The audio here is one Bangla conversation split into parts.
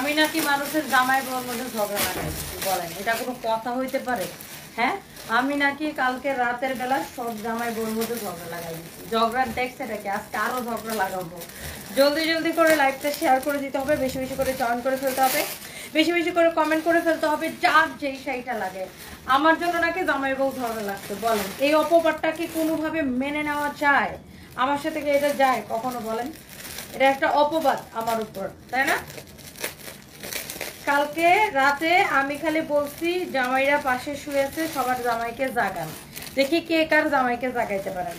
আমি নাকি মানুষের জামাই বউর মধ্যে ঝগড়া লাগাইছি, বলেন এটা কোনো কথা হইতে পারে? হ্যাঁ, আমি নাকি কালকে রাতের বেলা সব জামাই বউর মধ্যে ঝগড়া লাগাই দিচ্ছি। ঝগড়ার দেখছে নাকি, আজকে আরো ঝগড়া লাগাবো। জলদি জলদি করে লাইভটা শেয়ার করে দিতে হবে, বেশি বেশি করে জয়েন করে ফেলতে হবে, বেশি বেশি করে কমেন্ট করে ফেলতে হবে, যার যেই সেইটা লাগে। আমার জন্য নাকি জামাই বউ ঝগড়া লাগছে, বলেন এই অপবাদটা কি কোনোভাবে মেনে নেওয়া যায়? আমার সাথে কি এটা যায় কখনো বলেন? এটা একটা অপবাদ আমার উপর, তাই না? কালকে রাতে আমি খালি বলছি জামাইরা পাশে শুয়েছে, সবার জামাইকে জাগান, দেখি কে কার জামাইকে জাগাইতে পারেন।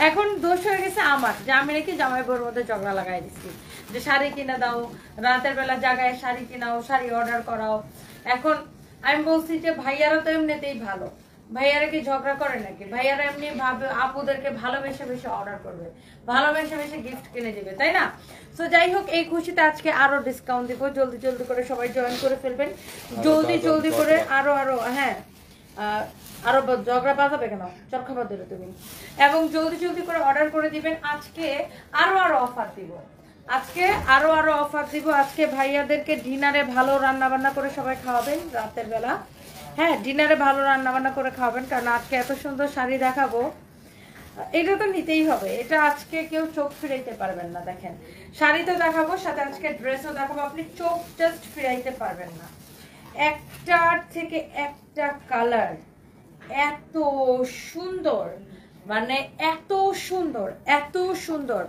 এখন দোষ হয়ে গেছে আমার, যে আমি নাকি জামাই বউর মধ্যে ঝগড়া লাগাই দিচ্ছি, যে শাড়ি কিনে দাও, রাতের বেলা জাগায় শাড়ি কিনাও, শাড়ি অর্ডার করাও। এখন আমি বলছি যে ভাইয়ারা তো এমনিতেই ভালো, ভাইয়ারা কি ঝগড়া করে নাকি? ভাইয়ারা এমনি ভাবে আপুদেরকে ভালোবেসে বেশি অর্ডার করবে, ভালোবেসে বেশি গিফট কিনে দিবে, তাই না? তো যাই হোক, এই খুশিতে আজকে আরো ডিসকাউন্ট দিব, জলদি জলদি করে সবাই জয়েন করে ফেলবেন, জলদি জলদি করে আরো আরো। হ্যাঁ, আরো ঝগড়া বাজাবে কেন, চরখাবাদ দিলে তুমি। এবং জলদি জলদি করে অর্ডার করে দিবেন। আজকে আরো আরো অফার দিব, আজকে আরো আরো অফার দিব। আজকে ভাইয়াদেরকে ডিনারে ভালো রান্না বান্না করে সবাই খাওয়াবেন রাতের বেলা। হ্যাঁ, ডিনারে ভালো রান্না বান্না করে খাওয়াবেন, কারণ আজকে এত সুন্দর শাড়ি দেখাবো, এটা তো নিতেই হবে। এটা আজকে কেউ চোখ ফিরাইতে পারবেন না। দেখেন, শাড়ি তো দেখাবো, সাথে আজকে ড্রেসও দেখাবো, আপনি চোখ জাস্ট ফিরাইতে পারবেন না। একটার থেকে একটা কালার এত সুন্দর, মানে এত সুন্দর, এত সুন্দর,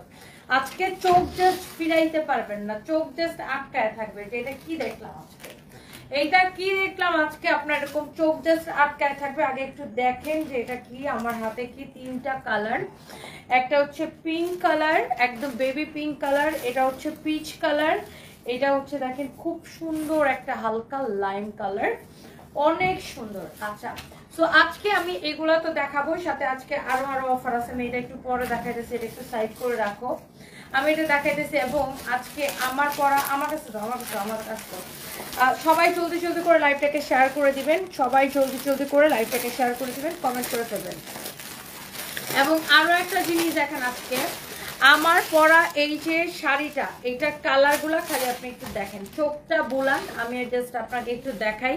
আজকে চোখ জাস্ট ফিরাইতে পারবেন না, চোখ জাস্ট আটকায় থাকবে যে এটা কি দেখলাম আজকে, এইটা কি দেখলাম আজকে। আপনার এরকম চোখ জাস্ট আটকায় থাকবে। আগে একটু দেখেন যে এটা কি, আমার হাতে কি তিনটা কালার, একটা হচ্ছে পিঙ্ক কালার, একদম বেবি পিঙ্ক কালার, এটা হচ্ছে পিচ কালার, এটা হচ্ছে দেখেন খুব সুন্দর একটা হালকা লাইম কালার, অনেক সুন্দর। আচ্ছা, সো আজকে আমি এগুলো তো দেখাবো, সাথে আজকে আরো আরো অফার আছে। আমি এটা একটু পরে দেখাইতেছি, এটা একটু সাইড করে রাখো, আমি এটা দেখাইতেছি। এবং আজকে আমার পড়া আমার কাছে তো, আমার কাছে তো সবাই জলদি জলদি করে লাইভটাকে শেয়ার করে দিবেন, সবাই জলদি জলদি করে লাইভটাকে শেয়ার করে দিবেন, কমেন্ট করে ফেলবেন। এবং আরো একটা জিনিস দেখেন, আজকে আমার পরা এই যে শাড়িটা, এইটা কালারগুলো খালি আপনি একটু দেখেন, চোখটা বুলান, আমি জাস্ট আপনাকে একটু দেখাই।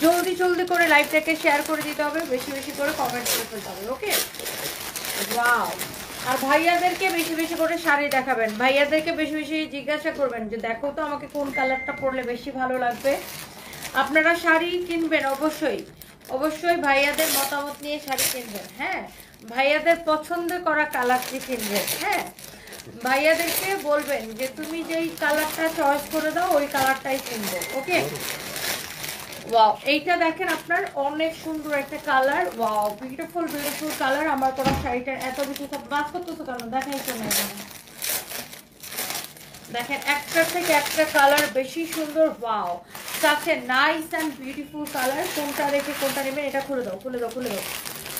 জলদি জলদি করে লাইভটাকে শেয়ার করে দিতে হবে, বেশি বেশি করে কমেন্ট করে ফেলতে হবে, ওকে? ওয়াও। আর ভাইয়াদেরকে বেশি বেশি করে শাড়ি দেখাবেন, ভাইয়াদেরকে বেশি বেশি জিজ্ঞাসা করবেন যে দেখো তো আমাকে কোন কালারটা পরলে বেশি ভালো লাগবে। আপনারা শাড়ি কিনবেন অবশ্যই, অবশ্যই ভাইয়াদের মতামত নিয়ে শাড়ি কিনবেন। হ্যাঁ, ভাইয়াদের পছন্দ করা কালারটি কিনবেন। হ্যাঁ, ভাইয়াদেরকে বলবেন যে তুমি যেই কালারটা চয়েস করে দাও ওই কালারটাই কিনবো, ওকে? ওয়াও, এইটা দেখেন আপনার অনেক সুন্দর একটা colour, wow, beautiful beautiful colour. আমার কোনো শাড়িটা এত বেশি সব বাস করতেছো কেন, দেখাইছো না এখানে। দেখেন একটা থেকে একটা কালার বেশি সুন্দর, ওয়াও, সাথে নাইস অ্যান্ড বিউটিফুল কালার। কোনটা রেখে কোনটা নেবেন, এটা খুলে দাও, খুলে দাও, খুলে দাও।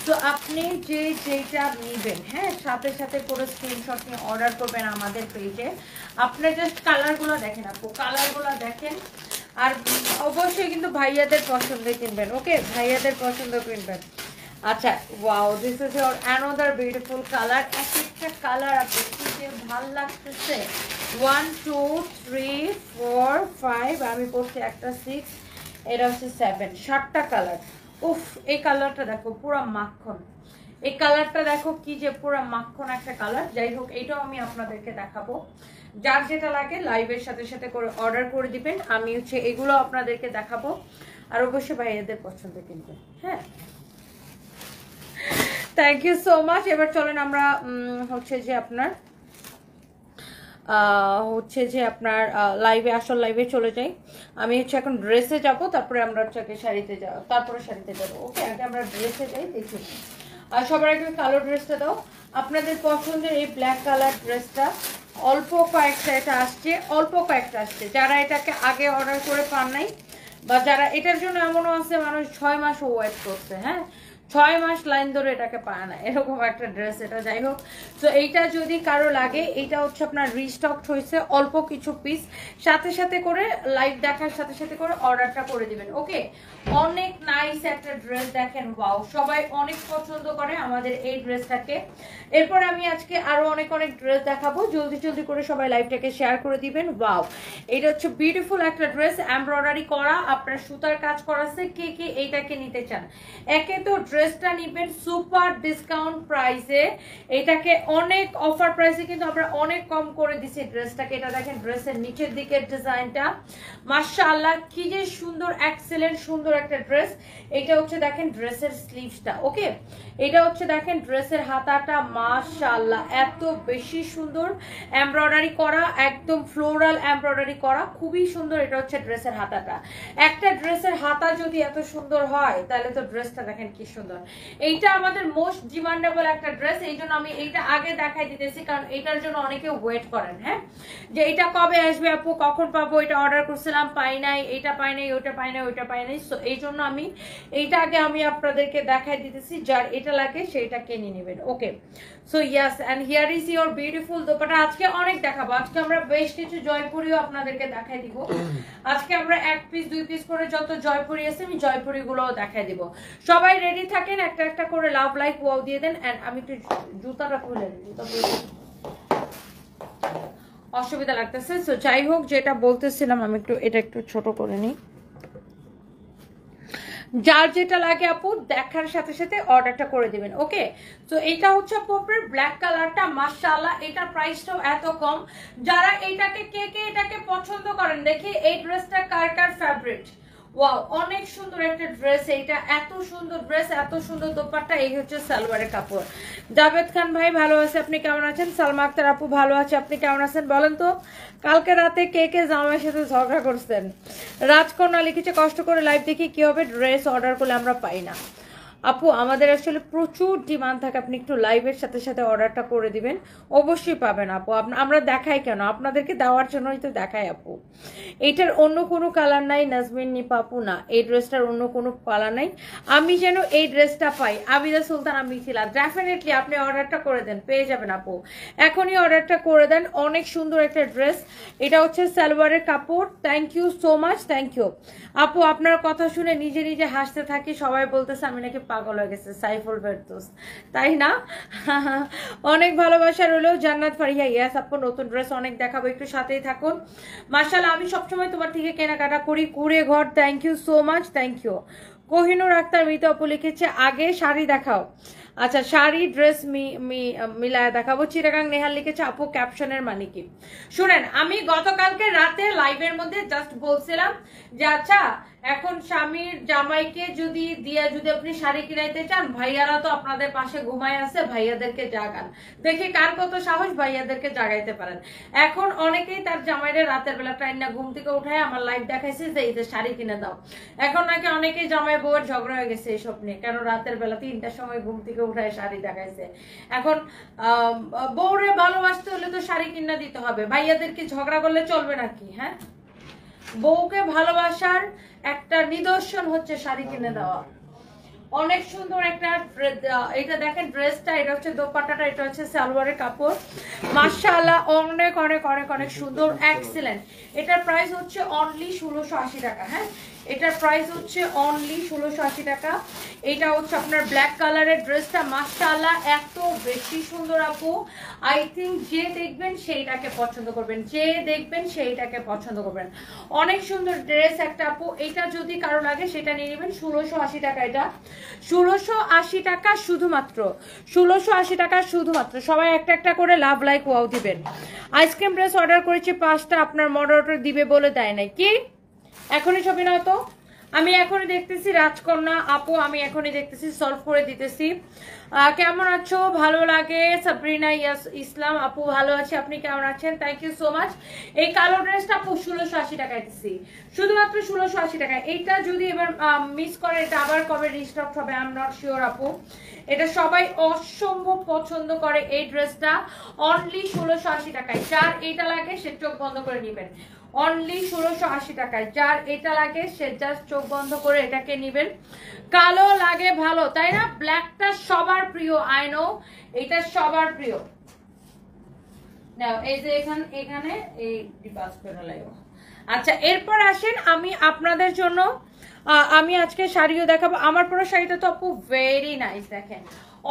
তো আপনি যেটা নেবেন, হ্যাঁ, সাথে সাথে করে স্ক্রিনশট নিয়ে অর্ডার করবেন আমাদের পেজে। আপনি জাস্ট কালারগুলো দেখেন, আপু কালারগুলো দেখেন। আর অবশ্যই কিন্তু ভাইয়াদের পছন্দ কিনবেন, ওকে? ভাইয়াদের পছন্দ কিনবেন। আচ্ছা, wow, this is your another beautiful colour. এক একটা কালার আপনি কি যে ভালো লাগতেছে। 1 2 3 4 5, আমি পড়ছি একটা 6, এটা হচ্ছে 7, 7টা কালার। উফ, এই কালারটা দেখো পুরো মাখন, এই কালারটা দেখো কি যে পুরো মাখন একটা কালার। যাই হোক, এইটাও আমি আপনাদেরকে দেখাবো, যার যেটা লাগে লাইভের সাথে সাথে করে অর্ডার করে দিবেন। আমি হচ্ছে এগুলো আপনাদেরকে দেখাবো, আর অবশ্যই ভাইয়াদের পছন্দ কিনবেন। হ্যাঁ, থ্যাংক ইউ সো মাচ। এবার চলেন আমরা হচ্ছে যে আপনার লাইভে, আসল লাইভে চলে যাই। আমি হচ্ছে এখন ড্রেসে যাব, তারপরে আমরা হচ্ছে শাড়িতে যাব, তারপরে শাড়িতে যাব, ওকে? আগে আমরা ড্রেসে যাই, দেখি। আর সবার আগে কালো ড্রেসটা দাও, আপনাদের পছন্দের এই ব্ল্যাক কালার ড্রেসটা। অল্প কয়েকটা এটা আসছে, অল্প কয়েকটা আসছে। যারা এটাকে আগে অর্ডার করে পান নাই, বা যারা এটার জন্য এমনও আছে মানুষ 6 মাসও ওয়েট করছে, হ্যাঁ, 6 মাস লাইন ধরে এটাকে পায় না, এরকম একটা ড্রেস এটা। যাই হোক, তো এইটা যদি কারো লাগে, এইটা হচ্ছে আপনার রিস্টক হয়েছে অল্প কিছু পিস, সাথে সাথে করে লাইভ দেখার সাথে সাথে করে অর্ডারটা করে দিবেন। ওকে, অনেক নাইস একটা ড্রেস, দেখেন ওয়াও, সবাই অনেক পছন্দ করে আমাদের এই ড্রেসটাকে। এরপর আমি আজকে আরো অনেক অনেক ড্রেস দেখাবো, জলদি জলদি করে সবাই লাইভটাকে শেয়ার করে দিবেন। ওয়াও, এটা হচ্ছে বিউটিফুল একটা ড্রেস, এমব্রয়ডারি করা, আপনার সুতার কাজ করা আছে। কে কে এইটাকে নিতে চান? একে তো ড্রেসটা নিবেন সুপার ডিসকাউন্ট প্রাইসে, এটাকে অনেক অফার প্রাইসে কিন্তু আমরা অনেক কম করে দিছি ড্রেসটাকে। এটা দেখেন ড্রেসের নিচের দিকের ডিজাইনটা, মাশাআল্লাহ কি যে সুন্দর, এক্সেলেন্ট সুন্দর একটা ড্রেস। এটা হচ্ছে দেখেন ড্রেসের স্লিভসটা। ওকে, এটা হচ্ছে দেখেন ড্রেসের হাতাটা, মাশাআল্লাহ এত বেশি সুন্দর, এমব্রয়ডারি করা, একদম ফ্লোরাল এমব্রয়ডারি করা, খুবই সুন্দর। এটা হচ্ছে ড্রেসের হাতাটা। একটা ড্রেসের হাতা যদি এত সুন্দর হয়, তাহলে তো ড্রেসটা দেখেন কি সুন্দর। এইটা আমাদের মোস্ট ডিমান্ডেবল একটা ড্রেস, এই জন্য আমি এইটা আগে দেখাই দিতেছি, কারণ এটার জন্য অনেকে ওয়েট করেন। হ্যাঁ, যে এটা কবে আসবে আপু, কখন পাবো, এটা অর্ডার করছিলাম পাই নাই, এটা পাই নাই, ওইটা পাই নাই, ওইটা পাই নাই। সো এই জন্য আমি এইটা আগে আমি আপনাদেরকে দেখাই দিতেছি, যার এটা লাগে সেইটা কিনে নেবেন। Okay, so yes, and here is your beautiful dupatta. আজকে অনেক দেখাবো, আজকে আমরা বেশ কিছু জয়পুরিও আপনাদেরকে দেখাই দিব। আজকে আমরা 1 পিস 2 পিস করে যত জয়পুরি আছে আমি জয়পুরি গুলোও দেখাই দিব। সবাই রেডি থাকেন, একটা একটা করে লাভ লাইক ওয়াও দিয়ে দেন। এন্ড আমি একটু জুতাটা খুলে নিই, জুতা খুলে অসুবিধা লাগতেছে। সো যাই হোক, যেটা বলতেছিলাম, আমি একটু এটা একটু ছোট করে নিই। যার যেটা লাগে আপু দেখার সাথে সাথে অর্ডারটা করে দিবেন। ওকে, তো এটা হচ্ছে আপু আপনার ব্ল্যাক কালারটা, মাশাআল্লাহ এটার প্রাইসটাও এত কম। যারা এটাকে কে কে এটাকে পছন্দ করেন, দেখি এই ড্রেসটা কার কার ফেভারিট। ওয়াও, অনেক সুন্দর একটা ড্রেস, এইটা এত সুন্দর ড্রেস, এত সুন্দর দোপাট্টা। এই হচ্ছে সালোয়ারের কাপড়। জাভেদ খান ভাই ভালো আছে, আপনি কেমন আছেন? সালমা আক্তার আপু ভালো আছে, আপনি কেমন আছেন বলেন তো? কালকে রাতে কে কে জামাইয়ের সাথে ঝগড়া করছেন? রাজকন্যা লিখেছে কষ্ট করে লাইভ দেখি কি হবে, ড্রেস অর্ডার করলে আমরা পাই না। আপু আমাদের আসলে প্রচুর ডিমান্ড থাকে, আপনি একটু লাইভের সাথে সাথে অর্ডারটা করে দিবেন, অবশ্যই পাবেন আপু। আমরা দেখাই কেন, আপনাদেরকে দেওয়ার জন্যই তো দেখাই আপু। এইটার অন্য কোনো কালার নাই নাজমিন নিপা আপু, না এই ড্রেসটার অন্য কোনো কালার নাই। আমি যেন এই ড্রেসটা পাই, আবিদা সুলতানা মিথিলা, ডেফিনেটলি আপনি অর্ডারটা করে দেন, পেয়ে যাবেন আপু, এখনই অর্ডারটা করে দেন। অনেক সুন্দর একটা ড্রেস, এটা হচ্ছে সালোয়ারের কাপড়। Thank you so much, thank you আপু। আপনার কথা শুনে নিজে নিজে হাসতে থাকি, সবাই বলতেছে আমি নাকি পাগল হয়ে গেছে, সাইফুল ফেরদৌস, তাই না? অনেক ভালোবাসা রইলো। জান্নাত ফারিয়া, ইয়াস আপু নতুন ড্রেস অনেক দেখাবো, একটু সাথেই থাকুন। মাশাআল্লাহ, আমি সবসময় তোমার থেকে কেনাকাটা করি, কুড়ে ঘর। Thank you so much, thank you. Kohinoor Akter Mita আপু লিখেছে আগে শাড়ি দেখাও। আচ্ছা, শাড়ি ড্রেস মিলায় দেখাবো। চিরাগাং নেহাল লিখেছে আপু ক্যাপশনের মানে কি? শুনেন, আমি গতকালকে রাতে লাইভের মধ্যে জাস্ট বলছিলাম যে আচ্ছা এখন স্বামীর জামাইকে যদি আপনি শাড়ি কিনাইতে চান, ভাইয়ারা তো আপনাদের পাশে ঘুমায় আছে, ভাইয়াদেরকে জাগান, দেখি কার কত সাহস ভাইয়াদেরকে জাগাইতে পারেন। এখন অনেকেই তার জামাইরে রাতের বেলা টাইম না ঘুম থেকে উঠায় আমার লাইভ দেখাইছে যে এই যে শাড়ি কিনে দাও। এখন নাকি অনেকেই জামাই বউয়ের ঝগড়া হয়ে গেছে এইসব নিয়ে, কেন রাতের বেলা 3টার সময় ঘুম থেকে উঠায় শাড়ি দেখাইছে। এখন বউরে ভালোবাসতে হলে তো শাড়ি কিনা দিতে হবে, ভাইয়াদেরকে ঝগড়া করলে চলবে নাকি? হ্যাঁ, বউকে ভালোবাসার একটা নিদর্শন হচ্ছে শাড়ি কিনে দেওয়া। অনেক সুন্দর একটা, এটা দেখেন ড্রেসটা, এটা হচ্ছে দোপাট্টাটা, এটা হচ্ছে সালোয়ারের কাপড়। মাশাআল্লাহ অনেক অনেক অনেক অনেক সুন্দর, এক্সেলেন্ট। এটার প্রাইস হচ্ছে অনলি 1680 টাকা। হ্যাঁ, এটার প্রাইস হচ্ছে অনলি 1680 টাকা। এটা হচ্ছে আপনার ব্ল্যাক কালারের ড্রেসটা, মাশাআল্লাহ এত বেশি সুন্দর আপু। আই থিঙ্ক যে দেখবেন সেইটাকে পছন্দ করবেন, যে দেখবেন সেইটাকে পছন্দ করবেন। অনেক সুন্দর ড্রেস একটা আপু, এটা যদি কারো লাগে সেটা নিয়ে নেবেন। 1680 টাকা, এটা 1680 টাকা শুধুমাত্র, 1680 টাকা শুধুমাত্র। সবাই একটা একটা করে লাভ লাইক ওয়াও দিবেন। আইসক্রিম ড্রেস অর্ডার করেছি 5টা, আপনার মডারেটর দিবে বলে দেয় নাই কি? এখনই ছবি নাও তো, আমি এখনই দেখতেছি। রাজকন্যা আপু আমি এখনই দেখতেছি, সলভ করে দিতেছি। কেমন আছো? ভালো লাগে। সাবরিনা ইসলাম আপু ভালো আছে, আপনি কেমন আছেন? Thank you so much. এই কালো ড্রেসটা আপু 1680 টাকায় দিচ্ছি, শুধুমাত্র 1680 টাকায়। এইটা যদি এবার মিস করে, এটা আবার কবে রিস্টক হবে আই এম নট শিওর আপু। এটা সবাই অসম্ভব পছন্দ করে এই ড্রেসটা, অনলি 1680 টাকায়। যার এটা লাগে সে চোখ বন্ধ করে নেবেন। অনলি 1680 টাকায়। যার এটা লাগে সে জাস্ট চোখ বন্ধ করে এটাকে নেবেন। কালো লাগে ভালো, তাই না? ব্ল্যাকটা সবার প্রিয়, আই নো এটা সবার প্রিয়। নাও এই যে এখানে এই ডিপাস করে লাগো। আচ্ছা এরপর আসেন আমি আপনাদের জন্য আমি আজকে শাড়িও দেখাবো। আমার পুরো শাড়িটা তো আপু ভেরি নাইস, দেখেন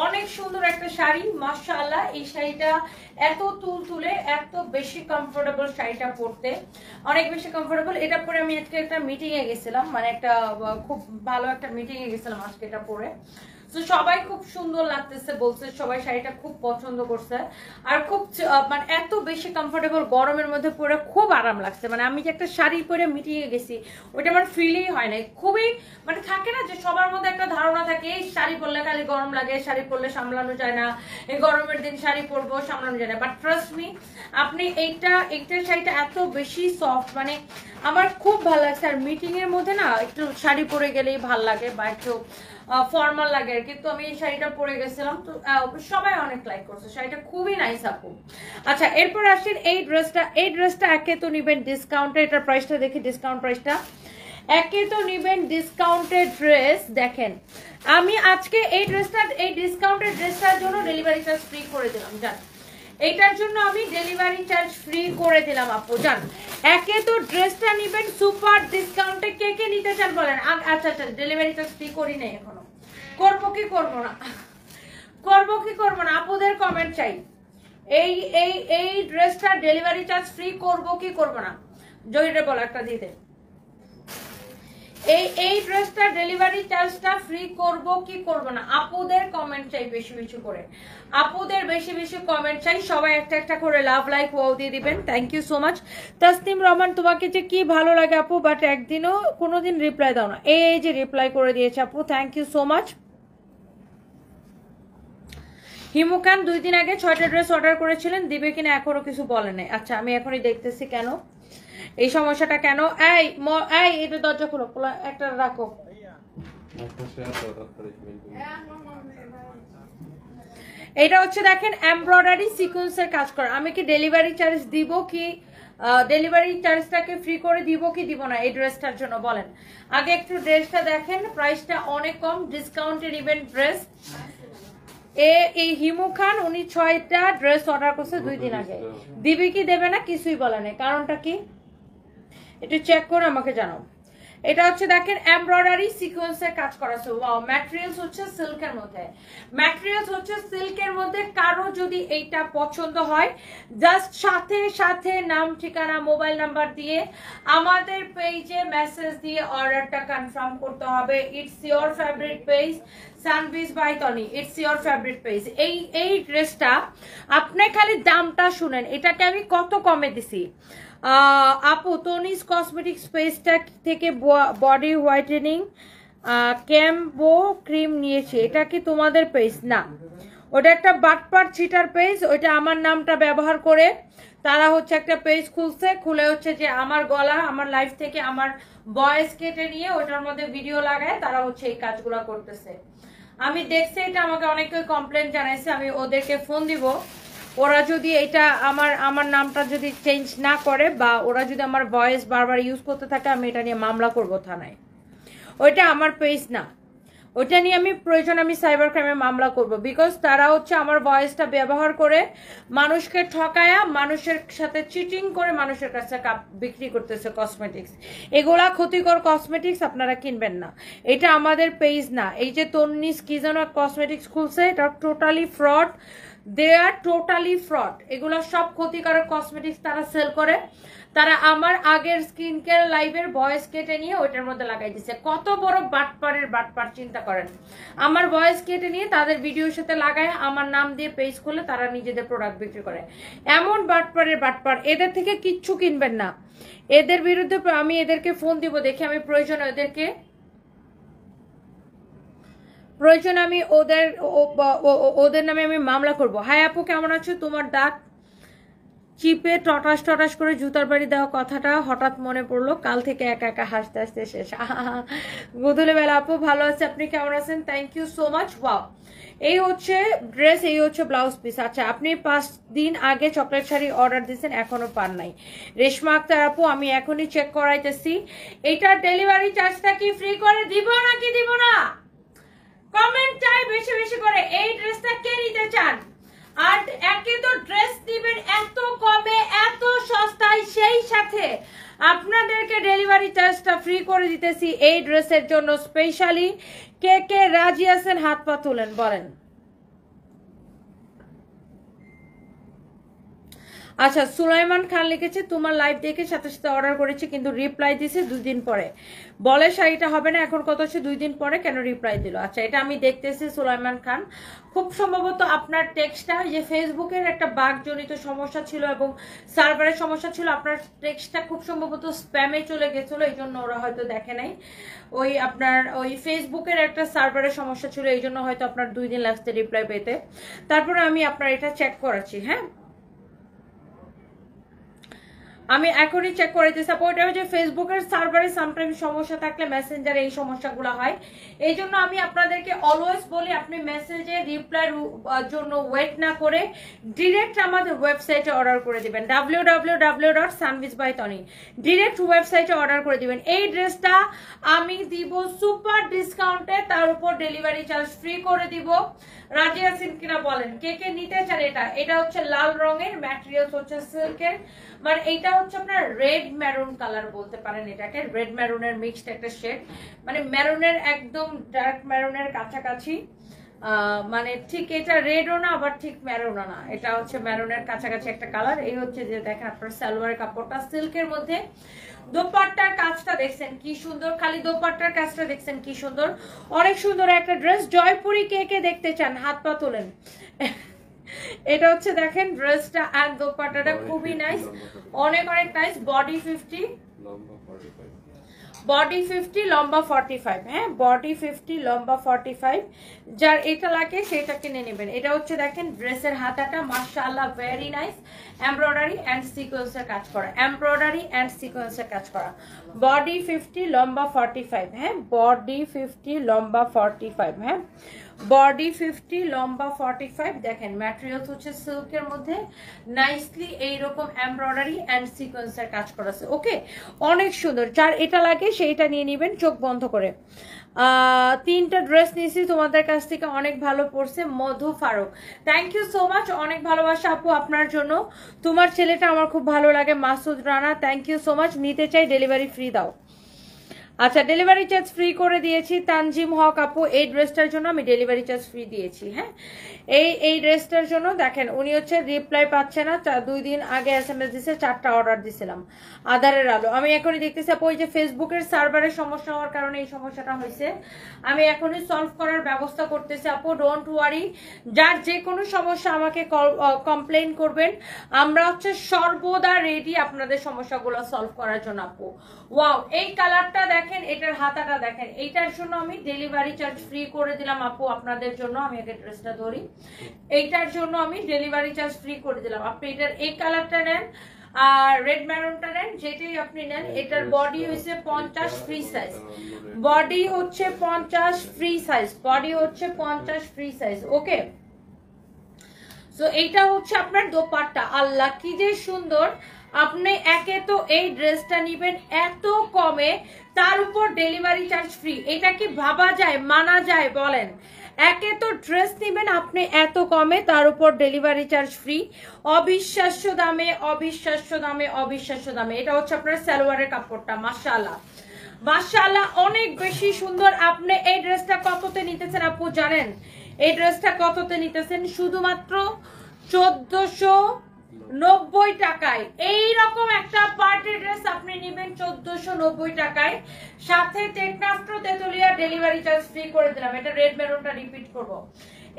অনেক সুন্দর একটা শাড়ি মাশাআল্লাহ। এই শাড়িটা এত তুলতুলে, এত বেশি কমফোর্টেবল, শাড়িটা পরতে অনেক বেশি কমফোর্টেবল। এটা পরে আমি আজকে একটা মিটিং এ গেছিলাম, মানে একটা খুব ভালো একটা মিটিং এ গেছিলাম আজকে এটা পরে। তো সবাই খুব সুন্দর লাগতেছে বলছে, সবাই শাড়িটা খুব পছন্দ করছে। আর খুব মানে এত বেশি কমফোর্টেবল, গরমের মধ্যে পরে খুব আরাম লাগছে। মানে আমি যে একটা শাড়ি পরে মিটিং এ গেছি ওইটা আমার ফিলই হয় না। খুবই মানে থাকে না যে সবার মধ্যে একটা ধারণা থাকে এই শাড়ি পরলে খালি গরম লাগে, শাড়ি পরলে সামলানো যায় না, এই গরমের দিন শাড়ি পরবো সামলানো যায় না। বাট ট্রাস্ট মি, আপনি এইটা শাড়িটা এত বেশি সফট, মানে আমার খুব ভালো লাগছে। আর মিটিং এর মধ্যে না একটু শাড়ি পরে গেলেই ভাল লাগে বা একটু ফর্মাল লাগে আর কি। তো আমি এই শাড়িটা পরে গেছিলাম, তো সবাই অনেক লাইক করছে, শাড়িটা খুবই নাইস আপু। আচ্ছা এরপর আসেন এই ড্রেসটা একে তো নিবেন ডিসকাউন্টে। এটার প্রাইসটা দেখি, ডিসকাউন্ট প্রাইসটা একে তো নিবেন ডিসকাউন্টেড ড্রেস। দেখেন আমি আজকে এই ডিসকাউন্টেড ড্রেসটার জন্য ডেলিভারি চার্জ ফ্রি করে দিলাম, জান এইটার জন্য আমি ডেলিভারি চার্জ ফ্রি করে দিলাম আপু জান। একে তো ড্রেসটা নিবেন সুপার ডিসকাউন্টে, কে কে নিতে চান বলেন। আচ্ছা আচ্ছা ডেলিভারি চার্জ ফ্রি করি নাই এখনো, করবো কি করবো না, করবো কি করবো না, আপুদের কমেন্ট চাই। এই এই এই ড্রেসটা ডেলিভারি চার্জ ফ্রি করবো কি করবো না, জয়ীরে বলো একটা দিতে। এই ড্রেসটা ডেলিভারি চার্জটা ফ্রি করব কি করব না, আপুদের কমেন্ট চাই বেশি বেশি করে, আপুদের বেশি বেশি কমেন্ট চাই। সবাই একটা একটা করে লাভ লাইক ওয়াও দিয়ে দিবেন। Thank you so much. Tasnim Rahman, তোমাকে যে কি ভালো লাগে আপু, বাট একদিনও কোনোদিন রিপ্লাই দাও না। এই যে রিপ্লাই করে দিয়েছে আপু, thank you so much. Himu Khan 2 দিন আগে 6টা ড্রেস অর্ডার করেছিলেন, দিবে কিনা এখনো কিছু বলে নাই। আচ্ছা আমি এখনই দেখতেছি কেন এই সমস্যাটা কেন। এই এটা দরজা খোলো, একটা রাখো। এটা হচ্ছে দেখেন এমব্রয়ডারি সিকোয়েন্সের কাজ করা। আমি কি ডেলিভারি চার্জ দিব কি, ডেলিভারি চার্জটাকে ফ্রি করে দিব কি দিব না এই ড্রেসটার জন্য বলেন। আগে একটু ড্রেসটা দেখেন, প্রাইসটা অনেক কম, ডিসকাউন্টেড ইভেন্ট ড্রেস। এই হিমু খান উনি 6টা ড্রেস অর্ডার করছে 2 দিন আগে, দিবে কি দেবে না কিছুই বলে নাই, কারণটা কি একটু চেক করে আমাকে জানাও। এটা হচ্ছে দেখেন এমব্রয়ডারি সিকোয়েন্সের কাজ করা আছে। ওয়াও, ম্যাটেরিয়ালস হচ্ছে সিল্কের মধ্যে, ম্যাটেরিয়ালস হচ্ছে সিল্কের মধ্যে। কারো যদি এইটা পছন্দ হয় জাস্ট সাথে সাথে নাম ঠিকানা মোবাইল নাম্বার দিয়ে আমাদের পেজে মেসেজ দিয়ে অর্ডারটা কনফার্ম করতে হবে। It's your favourite page Sunbiz by Toni, it's your favourite page. এই ড্রেসটা আপনি খালি দামটা শুনেন, এটাকে আমি কত কমে দিছি আপু। তনিস কসমেটিক্স পেজটা থেকে বডি হোয়াইটেনিং ক্যাম্বো ক্রিম নিয়েছি, এটা কি তোমাদের পেজ? না, ওটা একটা বাটপার চিটার পেজ। ওইটা আমার নামটা ব্যবহার করে তারা হচ্ছে একটা পেজ খুলছে, খুলে হচ্ছে যে আমার গলা আমার লাইফ থেকে আমার ভয়েস কেটে নিয়ে ওটার মধ্যে ভিডিও লাগায় তারা হচ্ছে এই কাজগুলো করতেছে। আমি দেখছি এটা, আমাকে অনেকে কমপ্লেন জানাইছে, আমি ওদেরকে ফোন দিব। ওরা যদি এটা আমার নামটা যদি চেঞ্জ না করে বা ওরা যদি আমার ভয়েস বারবার ইউজ করতে থাকে, আমি এটা নিয়ে মামলা করব থানায়। ওইটা আমার পেজ না, ওইটা নিয়ে আমি প্রয়োজন আমি সাইবার ক্রাইমে মামলা করব। বিকজ তারা হচ্ছে আমার ভয়েসটা ব্যবহার করে মানুষকে ঠকায়া, মানুষের সাথে চিটিং করে মানুষের কাছে বিক্রি করতেছে কসমেটিক্স। এগুলা ক্ষতিকর কসমেটিক্স, আপনারা কিনবেন না, এটা আমাদের পেজ না। এই যে তন্নিস কি যেন কসমেটিক্স খুলছে, এটা টোটালি ফ্রড, দে আর টোটালি ফ্রড। এগুলো সব ক্ষতিকারক কসমেটিক্স তারা সেল করে। তারা আমার আগের স্কিন কেয়ার লাইভের ভয়েস কেটে নিয়ে ওইটার মধ্যে লাগাই দিচ্ছে। কত বড় বাটপার চিন্তা করেন। আমার ভয়েস কেটে নিয়ে তাদের ভিডিওর সাথে লাগায় আমার নাম দিয়ে পেজ খুলে তারা নিজেদের প্রোডাক্ট বিক্রি করে। এমন বাটপার, এদের থেকে কিচ্ছু কিনবেন না। এদের বিরুদ্ধে আমি এদেরকে ফোন দিব, দেখি আমি প্রয়োজন আমি ওদের নামে আমি মামলা করব। হাই আপু কেমন আছো? তোমার ডাক চিপে টটাস টটাস করে জুতার বাড়ি দেওয়া কথাটা হঠাৎ মনে পড়লো, কাল থেকে একা একা হাসতে হাসতে শেষ। গোধূলি বেলা আপু ভালো আছে, আপনি কেমন আছেন? Thank you so much. Wow, এই হচ্ছে ড্রেস, এই হচ্ছে ব্লাউজ পিস। আচ্ছা, আপনি 5 দিন আগে চকলেট শাড়ি অর্ডার দিয়েছেন, এখনো পান নাই। রেশমা আক্তার আপু, আমি এখনই চেক করাইতেছি। এটার ডেলিভারি চার্জটা কি ফ্রি করে দিব নাকি দিব না? কমেন্ট চাই বেশি বেশি করে। এই ড্রেসটা কে নিতে চান? আর একে তো ড্রেস দিবেন এত কমে, এত সস্তায়, সেই সাথে আপনাদেরকে ডেলিভারি চার্জটা ফ্রি করে দিতেছি এই ড্রেসের জন্য স্পেশালি। কে কে রাজি আছেন হাত পা তুলেন, বলেন। আচ্ছা, সুলাইমান খান লিখেছে তোমার লাইভ দেখে সাথে সাথে অর্ডার করেছি, কিন্তু রিপ্লাই দিছে 2 দিন পরে। বলে শাড়িটা হবে না, এখন কত হচ্ছে 2 দিন পরে কেন রিপ্লাই দিল? আচ্ছা, এটা আমি দেখতেছি সুলাইমান খান। খুব সম্ভবত আপনার টেক্সটটা, যে ফেসবুকের একটা বাগজনিত সমস্যা ছিল এবং সার্ভারের সমস্যা ছিল, আপনার টেক্সটটা খুব সম্ভবত স্প্যামে চলে গেছিল, এই জন্য ওরা হয়তো দেখে নাই। ওই আপনার ওই ফেসবুকের একটা সার্ভারের সমস্যা ছিল, এই জন্য হয়তো আপনার 2 দিন লাগছে রিপ্লাই পেতে। তারপরে আমি আপনার এটা চেক করাচ্ছি। হ্যাঁ, আমি এখনই চেক করে দিই। সাপোর্ট যে ফেসবুকের সার্ভারে সামটাইম সমস্যা থাকলে মেসেঞ্জারে এই সমস্যাগুলো হয়। এই জন্য আমি আপনাদেরকে অলওয়েজ বলি, আপনি মেসেজে রিপ্লাইয়ের জন্য ওয়েট না করে ডিরেক্ট আমাদের ওয়েবসাইটে অর্ডার করে দিবেন, www.sunbizbytony। ডিরেক্ট ওয়েবসাইটে অর্ডার করে দিবেন। এই ড্রেসটা আমি দিব সুপার ডিসকাউন্টে, তার উপর ডেলিভারি চার্জ ফ্রি করে দিব। রাজি আছেন কিনা বলেন, কে কে নিতে চান? এটা হচ্ছে লাল রঙের, ম্যাটেরিয়ালস হচ্ছে সিল্কের, মানে এইটা হচ্ছে আপনার রেড মেরুন কালার বলতে পারেন এটাকে। রেড মেরুনের মিক্সড একটা শেড, মানে মেরুনের একদম ডার্ক মেরুনের কাছাকাছি। মানে ঠিক এটা রেডও না আবার ঠিক মেরুনও না, এটা হচ্ছে মেরুনের কাছাকাছি একটা কালার। এই হচ্ছে যে দেখেন আপনার সালোয়ারের কাপড়টা সিল্কের মধ্যে। দোপাট্টার কাজটা দেখছেন কি সুন্দর, খালি দোপাট্টার কাজটা দেখছেন কি সুন্দর, অনেক সুন্দর একটা ড্রেস। জয়পুরি কে কে দেখতে চান হাত পা তোলেন। এটা হচ্ছে দেখেন ড্রেসটা আর দোপাট্টাটা খুবই নাইস, অনেক অনেক নাইস। বডি 50, বডি 50, লম্বা 45। হ্যাঁ, বডি 50, লম্বা 45। যার এটা লাগে সেটা কিনে নেবেন। এটা হচ্ছে দেখেন ড্রেসের হাতাটা মাশাআল্লাহ ভেরি নাইস, এমব্রয়ডারি এন্ড সিকোয়েন্সের কাজ করা, এমব্রয়ডারি এন্ড সিকোয়েন্সের কাজ করা। বডি 50, লম্বা 45। হ্যাঁ, বডি 50, লম্বা 45। হ্যাঁ, বডি 50, লম্বা 45। দেখেন ম্যাটেরিয়ালস হচ্ছে সিল্কের মধ্যে, নাইসলি এইরকম এমব্রয়ডারি এন্ড সিকোয়েন্সের কাজ করা আছে। ওকে, অনেক সুন্দর। যার এটা লাগে সেইটা নিয়ে নেবেন চোখ বন্ধ করে। 3টা ড্রেস নিয়েছি তোমাদের কাছ থেকে, অনেক ভালো পড়ছে। Madhu Faruk, thank you so much, অনেক ভালোবাসা আপু আপনার জন্য। তোমার ছেলেটা আমার খুব ভালো লাগে। Masud Rana, thank you so much. নিতে চাই, ডেলিভারি ফ্রি দাও। আচ্ছা, ডেলিভারি চার্জ ফ্রি করে দিয়েছি। তানজিম হক আপু, এই ড্রেসটার জন্য আমি ডেলিভারি চার্জ ফ্রি দিয়েছি। হ্যাঁ, এই ড্রেসটার জন্য দেখেন উনি হচ্ছে রিপ্লাই পাচ্ছে না, 2 দিন আগে SMS দিছে, 4টা অর্ডার দিছিলাম। আধারের আলো, আমি এখনই দেখতেছি আপু, ওই যে ফেসবুকের সার্ভারের সমস্যা হওয়ার কারণে এই সমস্যাটা হয়েছে, আমি এখনই সলভ করার ব্যবস্থা করতেছি আপু, ডোন্ট ওয়ারি। যার যে কোনো সমস্যা আমাকে কমপ্লেন করবেন, আমরা হচ্ছে সর্বদা রেডি আপনাদের সমস্যাগুলো সলভ করার জন্য আপু। ওয়াও, এই কালারটা দেখেন, এটার হাতাটা দেখেন, এইটার জন্য আমি ডেলিভারি চার্জ ফ্রি করে দিলাম আপু আপনাদের জন্য। আমি আগে ড্রেসটা ধরি, এইটার জন্য আমি ডেলিভারি চার্জ ফ্রি করে দিলাম। আপনি এটার এই কালারটা নেন আর রেড মেরুনটা নেন, যেটাই আপনি নেন। এটার বডি হচ্ছে 50 ফ্রি সাইজ, বডি হচ্ছে 50 ফ্রি সাইজ, বডি হচ্ছে 50 ফ্রি সাইজ। ওকে, সো এইটা হচ্ছে আপনার দোপাট্টা। আল্লাহ কি যে সুন্দর। আপনি একে তো এই ড্রেসটা নিবেন এত কমে, তার উপর ডেলিভারি চার্জ ফ্রি। এটা কি ভাবা যায়, মানা যায় বলেন? একে তো ড্রেস নিবেন আপনি এত কমে, তার উপর ডেলিভারি চার্জ ফ্রি। অবিশ্বাস্য দামে, অবিশ্বাস্য দামে, অবিশ্বাস্য দামে। এটা হচ্ছে আপনার সালোয়ারের কাপড়টা, মাশাআল্লাহ মাশাআল্লাহ অনেক বেশি সুন্দর। আপনি এই ড্রেসটা কততে নিতেছেন আপু জানেন? এই ড্রেসটা কততে নিতেছেন? শুধুমাত্র 1490 টাকায়। এইরকম একটা পার্টি ড্রেস আপনি নেবেন 1490 টাকায়, সাথে Teknaf to Tetulia delivery charge free করে দিলাম। এটা রেড মেরুনটা রিপিট করব।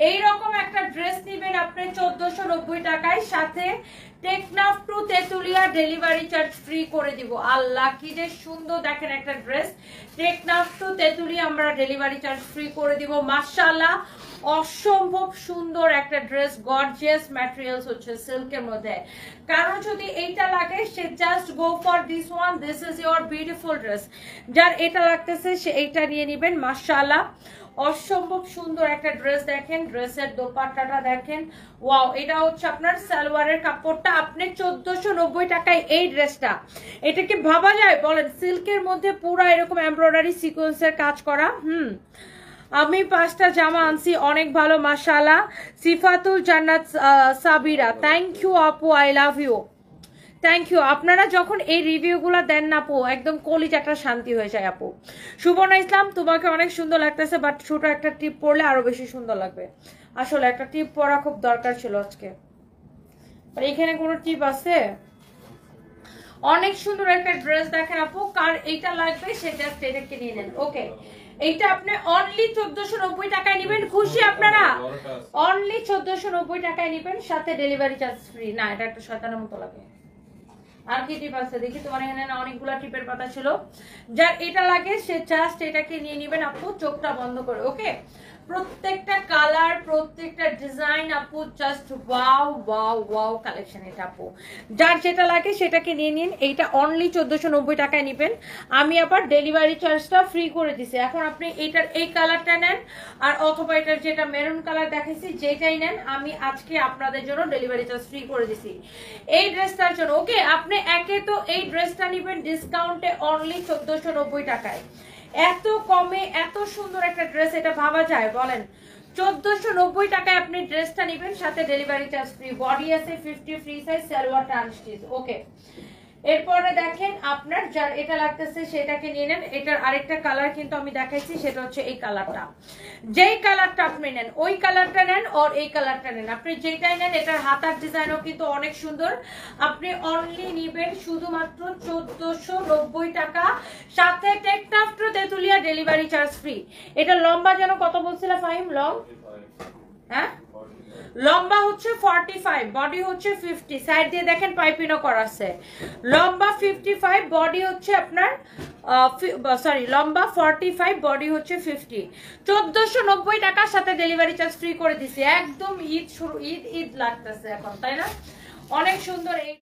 এইরকম একটা ড্রেস নেবেন আপনি 1490 টাকায়, সাথে Teknaf to Tetulia delivery charge free করে দিব। আল্লাহ কি যে সুন্দর দেখেন একটা ড্রেস, টেকনাফ টু তেতুলিয়া আমরা ডেলিভারি চার্জ ফ্রি করে দিব। মাশাআল্লাহ অসম্ভব সুন্দর একটা ড্রেস, গর্জিয়াস ম্যাটেরিয়ালস হচ্ছে সিল্কের মধ্যে। কারণ যদি এইটা লাগে সে just go for this one, this is your beautiful dress. যার এটা লাগতেছে সে এইটা নিয়ে নেবেন। মাশাআল্লাহ অসম্ভব সুন্দর একটা ড্রেস। দেখেন ড্রেসের দোপাট্টাটা দেখেন, ওয়াও। এটা হচ্ছে আপনার সালোয়ারের কাপড়টা, আপনি 1490 টাকায় এই ড্রেসটা, এটা কি ভাবা যায় বলেন? সিল্কের মধ্যে পুরো এরকম এমব্রয়ডারি সিকোয়েন্সের কাজ করা। আমি 5টা জামা আনছি, অনেক ভালো মাশাআল্লাহ। সিফাতুল জান্নাত সাবিরা, থ্যাংক ইউ আপু, I love you, thank you. আপনারা যখন এই রিভিউগুলো দেন না আপু, একদম কলিজাটা শান্তি হয়ে যায় আপু। সুবর্ণা ইসলাম, তোমাকে অনেক সুন্দর লাগতেছে, বাট ছোট একটা টিপ পরলে আরো বেশি সুন্দর লাগবে। আসলে একটা টিপ পরা খুব দরকার ছিল আজকে। এখানে কোনো টিপ আছে? অনেক সুন্দর একটা ড্রেস দেখেন আপু, কার এইটা লাগবে সে জাস্ট এটাকে নিয়ে নেন। ওকে, এইটা আপনি অনলি 1490 টাকায় নেবেন। খুশি আপনারা? অনলি 1490 টাকায় নেবেন, সাথে ডেলিভারি চার্জ ফ্রি। না, এটা একটা শয়তানের মতো লাগে। আর কি টিপ আছে দেখি? তোমার এখানে না অনেকগুলা টিপের পাতা ছিল। যার এটা লাগে সে জাস্ট এটাকে নিয়ে নেবেন আপু, চোখটা বন্ধ করে। ওকে, প্রত্যেকটা কালার, প্রত্যেকটা ডিজাইন আপু just wow wow wow collection. এটা আপু যার যেটা লাগে সেটাকে নিয়ে নিন। এইটা অনলি 1490 টাকায় নেবেন। আমি আবার ডেলিভারি চার্জটা ফ্রি করে দিছি। এখন আপনি এইটার এই কালারটা নেন, আর অথবা এটার যেটা মেরুন কালার দেখাইছি যেটাই নেন, আমি আজকে আপনাদের জন্য ডেলিভারি চার্জ ফ্রি করে দিছি এই ড্রেসটার জন্য। ওকে, আপনি একে তো এই ড্রেসটা নেবেন ডিসকাউন্টে অনলি 1490 টাকায়। এত কমে এত সুন্দর একটা ড্রেস, এটা ভাবা যায় বলেন? 1490 টাকায় আপনি ড্রেসটা নেবেন, সাথে ডেলিভারি চার্জ ফ্রি। বডি আছে 50 ফ্রি সাইজ, সালোয়ার ট্রান্সটিচ। ওকে, এরপরে দেখেন আপনার যার এটা লাগতেছে সেটাকে নিয়ে নেন। এটার আরেকটা কালার কিন্তু আমি দেখাইছি, সেটা হচ্ছে এই কালারটা। যেই কালারটা আপনি নেন ওই কালারটা নেন, আর এই কালারটা নেন, আপনি যেটাই নেন। এটার হাতার ডিজাইনও কিন্তু অনেক সুন্দর। আপনি অনলি নিবেন শুধুমাত্র 1490 টাকা, সাথে Teknaf to Tetulia delivery charge free. এটা লম্বা যেন কত বলছিল ফাহিম? হ্যাঁ, লম্বা হচ্ছে 45, বডি হচ্ছে 50। সাইড দিয়ে দেখেন পাইপিংও করা আছে। লম্বা 55, বডি হচ্ছে আপনার সরি, লম্বা 45, বডি হচ্ছে 50। 1490 টাকার সাথে ডেলিভারি চার্জ ফ্রি করে দিছি। একদম ঈদ শুরু, ঈদ ঈদ লাগতেছে এখন, তাই না? অনেক সুন্দর এই